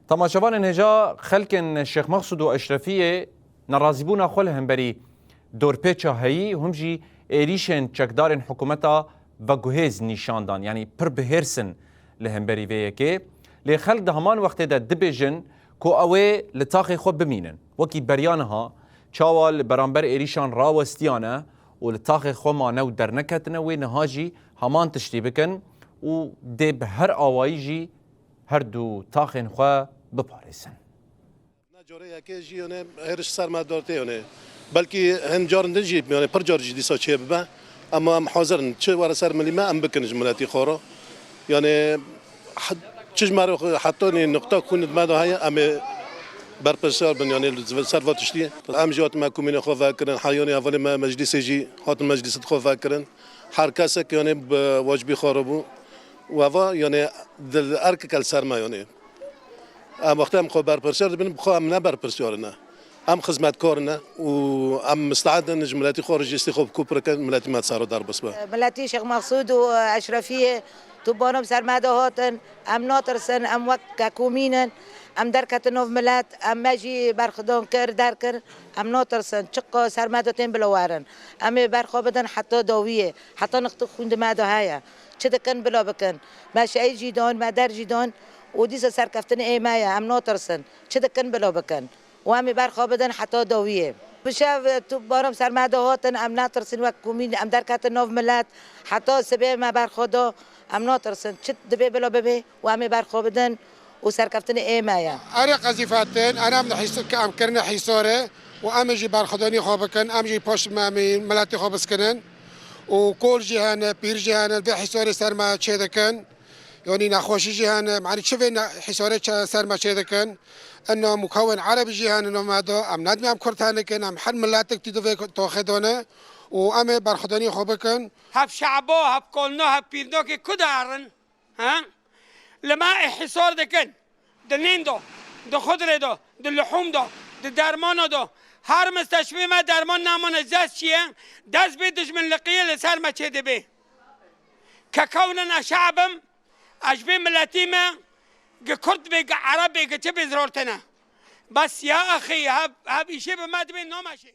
تماشاوان هجا خلق الشيخ مقصود واشرفيه نرازبونا خلهم بري دور پیچا هایی هم جی ایریشن چکدارن حکومتا و گوهز نیشاندان یعنی پر بهرسن لهم بری ویه که لی خلق ده همان وقت ده دبیجن کو اوه لطاقی خوب بمینن وکی بریانها چاوال برانبر ایریشان راوستیانه و لطاقی خوب مانو در نکتنه و نهاجی همان تشتی بکن و ده به هر آوائی جی هر دو تاقین خواه بپارسن جاره یکی جیونه هرش سرمایه‌دارتیونه بلکه هن جارن دنجی میانه پر جار جدی ساچه ببه اما هم حاضرن چه وارد سر ملی ما هم بکنج ملاتی خورا یعنی چیز مرا حتی نقطه کند ما ده های ام برپرسیار بن یعنی سرواتشتی ام جات ما کومین خو فکرن حیانی اول ما مجلس جی هات مجلس خو فکرن هر کس که یعنی واجبی خرابو و وا یعنی دل ارک کل سرما یعنی ام وقتی ام خو برپرسیار بن بخو ام نه برپرسیار نه ام خدمتکار نه و ام مستعد نجملاتی خارج استخواب کوپر کن ملاتی ما تصارو در بس با ملاتی شيخ مقصود واشرفيه تبانم سرماده هاتن ام ناطرسن ام وك كومينن ام دركت نوف ملات ام ماجي برخدون كر دركر ام ناطرسن شقه سرمادتين بلوارن ام برخو بدن حتى داويه حتى نقطه خوند ماده هيا چه كن بلا بكن ماشي اي جيدان ما در جيدان وديس سركفتن اي مايا ام ناطرسن چه كن بلا بكن وامي برخو بدن حتى داويه بشاف تبارم سرماده هاتن ام ناطرسن وك كومين ام دركت نوف ملات حتى سبه ما برخودا ام ناطرسن چه دبي بلا ببي وامي برخو بدن وسركفتني ايه مايا اري قذيفاتن انا من حيس كام كرنا حيساره وامجي برخداني خوبكن امجي باش ملاتي خوبسكنن وكل جهان بير جهان في حيساره سرما تشدكن يعني نخوشي جهان معني شوفين حيساره سرما تشدكن انه مكون عربي جهان انه ماذا ام ندمي ام كرتانكن ام حد ملاتك تدوي تاخدونه وامي برخداني خوبكن هب شعبو هب كلنا هب بيرنو كي كدارن ها لما حصار دکن دلین دو خضره دو لحوم دو درمان هر مستشفی ما درمان نمونه جز چیه دست به دشمن لقیه لسر ما چه دبه که کوننا شعبم اجبه ملتی ما کرد بگه عرب بگه چه بزرورتنه بس یا اخی هب ایشه به ما دبه نامشه